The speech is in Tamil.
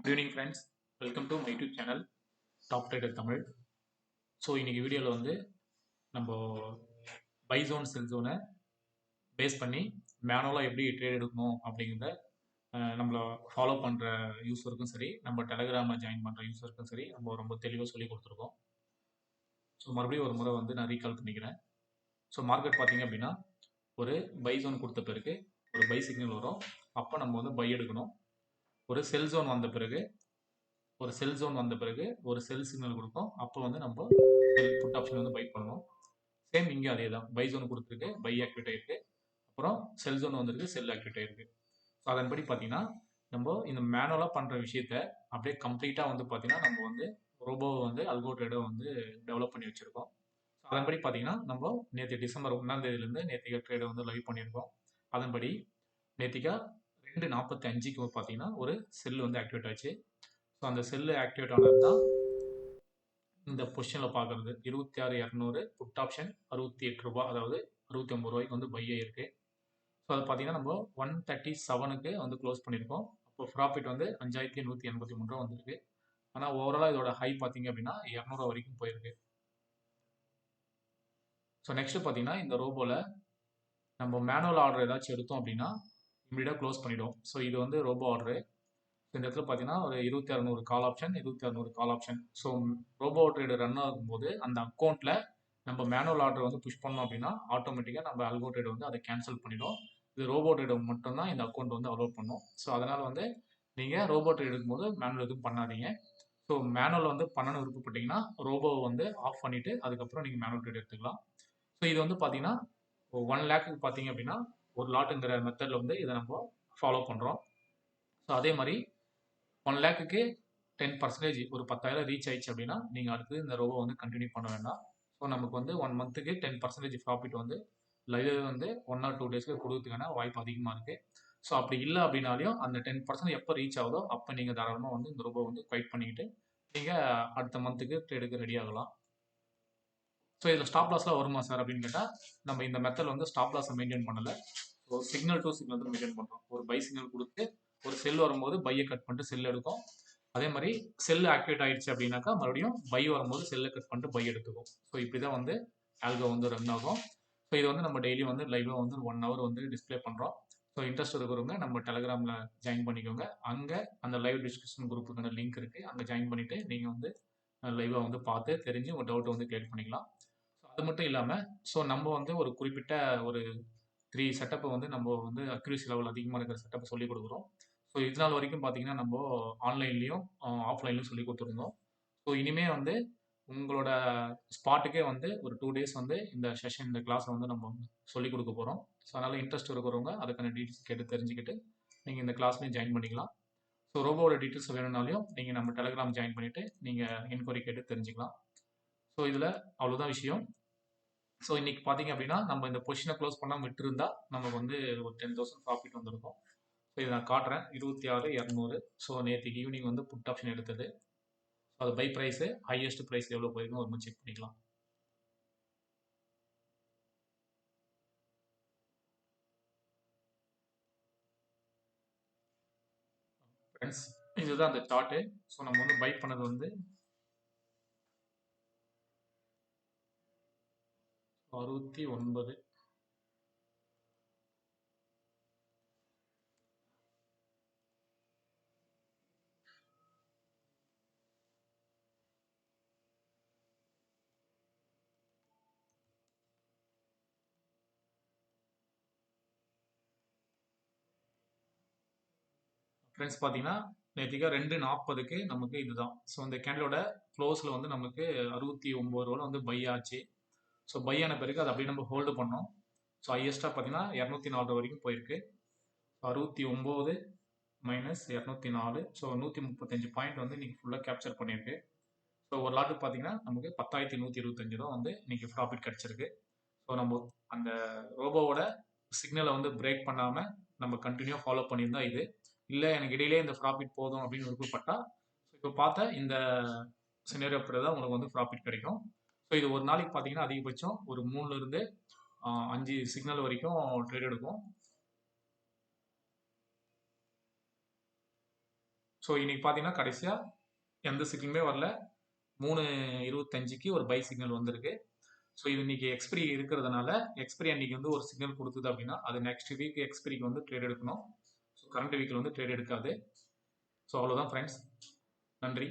Good evening friends, welcome to my YouTube channel Top Trader Tamil. So இன்னைக்கு வீடியோவில் வந்து நம்ம பை ஜோன் செல் ஜோனை பேஸ் பண்ணி மேனுவலாக எப்படி ட்ரேட் எடுக்கணும் அப்படிங்கிறத நம்மளை ஃபாலோ பண்ணுற யூஸருக்கும் சரி, நம்ம டெலகிராமில் ஜாயின் பண்ணுற யூஸருக்கும் சரி நம்ம ரொம்ப தெளிவாக சொல்லி கொடுத்துருக்கோம். ஸோ மறுபடியும் ஒரு முறை வந்து நான் ரீகால் பண்ணிக்கிறேன். ஸோ மார்க்கெட் பார்த்தீங்க அப்படின்னா ஒரு பை ஜோன் கொடுத்த பிறகு ஒரு பை சிக்னல் வரும். அப்போ நம்ம வந்து பை எடுக்கணும். ஒரு செல் ஜோன் வந்த பிறகு ஒரு செல் சிக்னல் கொடுக்கும். அப்போ வந்து நம்ம செல் புட் ஆப்ஷன் வந்து பை பண்ணணும். சேம் இங்கே அதே தான், பை ஜோன் கொடுத்துருக்கு, பை ஆக்டிவேட் ஆயிருக்கு. அப்புறம் செல் ஜோன் வந்திருக்கு, செல் ஆக்டிவேட் ஆயிருக்கு. ஸோ அதன்படி பார்த்தீங்கன்னா நம்ம இந்த மேனுவலாக பண்ணுற விஷயத்த அப்படியே கம்ப்ளீட்டாக வந்து பார்த்தீங்கன்னா நம்ம வந்து ரோபோவை வந்து அல்கோ ட்ரேடை வந்து டெவலப் பண்ணி வச்சுருக்கோம். ஸோ அதன்படி பார்த்தீங்கன்னா நம்ம நேற்று டிசம்பர் 1 நேற்றுக்கு ட்ரேடை வந்து லைவ் பண்ணியிருக்கோம். அதன்படி நேற்றுக்கா 2:45க்கு பார்த்தீங்கன்னா ஒரு செல் வந்து ஆக்டிவேட் ஆச்சு. ஸோ அந்த செல்லு ஆக்டிவேட் ஆனது தான் இந்த பொசிஷனில் பார்க்குறது 26,200 புட் ஆப்ஷன் 68 ரூபா, அதாவது 69 ரூபாய்க்கு வந்து பை ஆயிருக்கு. ஸோ அது பார்த்தீங்கன்னா நம்ம 137க்கு வந்து க்ளோஸ் பண்ணியிருக்கோம். அப்போ ப்ராஃபிட் வந்து 5,183 ரூபா வந்திருக்கு. ஆனால் ஓவராலாக இதோட ஹை பார்த்தீங்க அப்படின்னா 200 வரைக்கும் போயிருக்கு. ஸோ நெக்ஸ்ட் பார்த்தீங்கன்னா இந்த ரோபோவில் நம்ம மேனுவல் ஆர்டர் ஏதாச்சும் எடுத்தோம் அப்படின்னா இமீடியட்டாக க்ளோஸ் பண்ணிவிடும். ஸோ இது வந்து ரோபோ ஆர்டரு. இந்த இடத்துல பார்த்தீங்கன்னா ஒரு 2600 call option, 2600 call option. So robo trade run ஆகும்போது அந்த அக்கௌண்ட்டில் நம்ம மேனுவல் ஆர்டர் வந்து புஷ் பண்ணோம் அப்படின்னா ஆட்டோமேட்டிக்காக நம்ம அல்கோ ட்ரேட் வந்து அதை கேன்சல் பண்ணிடும். இது ரோபோ ட்ரேடு மட்டும்தான் இந்த அக்கௌண்ட் வந்து அலோட் பண்ணும். ஸோ அதனால் வந்து நீங்கள் ரோபோ ட்ரேட் எடுக்கும்போது மேனுவல் எதுவும் பண்ணாதீங்க. ஸோ மேனுவல் வந்து பண்ணணும் விருப்பப்பட்டீங்கன்னா ரோபோவை வந்து ஆஃப் பண்ணிவிட்டு அதுக்கப்புறம் நீங்கள் மேனுவல் ட்ரேட் எடுத்துக்கலாம். ஸோ இது வந்து பார்த்தீங்கன்னா 1 லேக்குக்கு பார்த்தீங்க அப்படின்னா ஒரு லாட்டுங்கிற மெத்தடில் வந்து இதை நம்ம ஃபாலோ பண்ணுறோம். ஸோ அதே மாதிரி 1 லேக்குக்கு 10% ஒரு 10,000 ரீச் ஆயிடுச்சு அப்படின்னா நீங்கள் அடுத்து இந்த ரோபோ வந்து கண்டினியூ பண்ண வேண்டாம். ஸோ நமக்கு வந்து 1 மந்த்துக்கு 10% ப்ராஃபிட் வந்து லைவ் வந்து 1 or 2 டேஸ்க்கு கொடுக்கறதுக்கான வாய்ப்பு அதிகமாக இருக்குது. ஸோ அப்படி இல்லை அப்படின்னாலையும் அந்த 10% எப்போ ரீச் ஆகுதோ அப்போ நீங்கள் தாராளமாக வந்து இந்த ரோபோ வந்து குவைட் பண்ணிக்கிட்டு நீங்கள் அடுத்த மந்த்துக்கு ட்ரேடுக்கு ரெடி ஆகலாம். ஸோ இதில் ஸ்டாப் லாஸ்லாம் வருமா சார் அப்படின்னு கேட்டால் நம்ம இந்த மெத்தட் வந்து ஸ்டாப் லாஸை மெயின்டைன் பண்ணலை. ஸோ சிக்னல் டு சிக்னல் தான் மெயின்டைன் பண்ணுறோம். ஒரு பை சிக்னல் கொடுத்து ஒரு செல் வரும்போது பையை கட் பண்ணிட்டு செல் எடுக்கும். அதே மாதிரி செல் ஆக்டிவேட் ஆயிடுச்சு அப்படின்னாக்கா மறுபடியும் பை வரும்போது செல்லை கட் பண்ணிட்டு பை எடுத்துக்கும். ஸோ இப்படி தான் வந்து ஆல்கோ வந்து ரன் ஆகும். ஸோ இது வந்து நம்ம டெய்லி வந்து லைவாக வந்து 1 hour வந்து டிஸ்பிளே பண்ணுறோம். ஸோ இன்ட்ரெஸ்ட் இருக்கிறவங்க நம்ம டெலகிராமில் ஜாயின் பண்ணிக்கோங்க. அங்கே அந்த லைவ் டிஸ்கஷன் குரூப்புக்கான லிங்க் இருக்குது. அங்கே ஜாயின் பண்ணிவிட்டு நீங்கள் வந்து லைவாக வந்து பார்த்து தெரிஞ்சு உங்கள் டவுட்டை வந்து கிளியர் பண்ணிக்கலாம். ஸோ அது மட்டும் இல்லாமல் ஸோ நம்ம வந்து ஒரு குறிப்பிட்ட ஒரு 3 செட்டப்பை வந்து நம்ம வந்து அக்யூரசி லெவல் அதிகமாக இருக்கிற செட்டப்பை சொல்லிக் கொடுக்குறோம். ஸோ இது நாள் வரைக்கும் பார்த்தீங்கன்னா நம்ம ஆன்லைன்லேயும் ஆஃப்லைன்லையும் சொல்லி கொடுத்துருந்தோம். ஸோ இனிமேல் வந்து உங்களோட ஸ்பாட்டுக்கே வந்து ஒரு 2 days வந்து இந்த செஷன் இந்த கிளாஸை வந்து நம்ம சொல்லிக் கொடுக்க போகிறோம். ஸோ அதனால் இன்ட்ரெஸ்ட் இருக்கிறவங்க அதுக்கான டீட்டெயில்ஸ் கேட்டு தெரிஞ்சுக்கிட்டு நீங்கள் இந்த கிளாஸ்லையும் ஜாயின் பண்ணிக்கலாம். ஸோ ரோபோவோட டீட்டெயில்ஸ் வேணும்னாலையும் நீங்கள் நம்ம டெலகிராம் ஜாயின் பண்ணிவிட்டு நீங்கள் என்கொயரி கேட்டு தெரிஞ்சுக்கலாம். ஸோ இதில் அவ்வளோதான் விஷயம். ஸோ இன்னைக்கு பார்த்தீங்க அப்படின்னா நம்ம இந்த பொசிஷனை க்ளோஸ் பண்ணாமல் விட்டுருந்தா நமக்கு வந்து ஒரு 10,000 ப்ராஃபிட் வந்திருக்கும். ஸோ இதை நான் காட்டுறேன். 26,200. ஸோ நேற்றுக்கு ஈவினிங் வந்து புட் ஆப்ஷன் எடுத்தது. அது பை ப்ரைஸு ஹையஸ்ட் ப்ரைஸ் எவ்வளோ போயிருக்கும் ஒரு செக் பண்ணிக்கலாம். ஃப்ரெண்ட்ஸ் இதுதான் அந்த சார்ட்டு. ஸோ நம்ம வந்து பை பண்ணது வந்து 69. ஃப்ரெண்ட்ஸ் பார்த்தீங்கன்னா நேற்றுக்கா 2:40க்கு நமக்கு இதுதான். ஸோ இந்த கேண்டலோட க்ளோஸில் வந்து நமக்கு 69 ரூபாவில் வந்து பை ஆச்சு. ஸோ பை ஆன பிறகு அதை அப்படியே நம்ம ஹோல்டு பண்ணோம். ஸோ ஹையஸ்ட்டாக பார்த்தீங்கன்னா 204 வரைக்கும் போயிருக்கு. 69 மைனஸ் 204. ஸோ 135 பாயிண்ட் வந்து இன்னைக்கு ஃபுல்லாக கேப்சர் பண்ணியிருக்கு. ஸோ ஒரு லாட்டுக்கு பார்த்தீங்கன்னா நமக்கு 10,125 ரூபா வந்து இன்னைக்கு ப்ராஃபிட் கிடச்சிருக்கு. ஸோ நம்ம அந்த ரோபோவோட சிக்னலை வந்து பிரேக் பண்ணாமல் நம்ம கண்டினியூ ஃபாலோ பண்ணியிருந்தா இது இல்லை எனக்கு இடையிலே இந்த ப்ராஃபிட் போதும் அப்படின்னு விருப்பப்பட்டா இப்போ பார்த்த இந்த சினேரியோ தான் உங்களுக்கு வந்து ப்ராஃபிட் கிடைக்கும். ஸோ இது ஒரு நாளைக்கு பார்த்தீங்கன்னா அதிகபட்சம் ஒரு 3லேருந்து 5 சிக்னல் வரைக்கும் ட்ரேட் எடுக்கும். ஸோ இன்னைக்கு பார்த்தீங்கன்னா கடைசியாக எந்த சிக்னலுமே வரல. 3:25க்கு ஒரு பை சிக்னல் வந்திருக்கு. ஸோ இது இன்னைக்கு எக்ஸ்பிரி இருக்கிறதுனால எக்ஸ்பிரி அன்னைக்கு வந்து ஒரு சிக்னல் கொடுத்தது அப்படின்னா அது நெக்ஸ்ட் வீக் எக்ஸ்பிரிக்கு வந்து ட்ரேட் எடுக்கணும். ஸோ கரண்ட் வீக்கில் வந்து ட்ரேட் எடுக்காது. ஸோ அவ்வளோதான் ஃப்ரெண்ட்ஸ். நன்றி.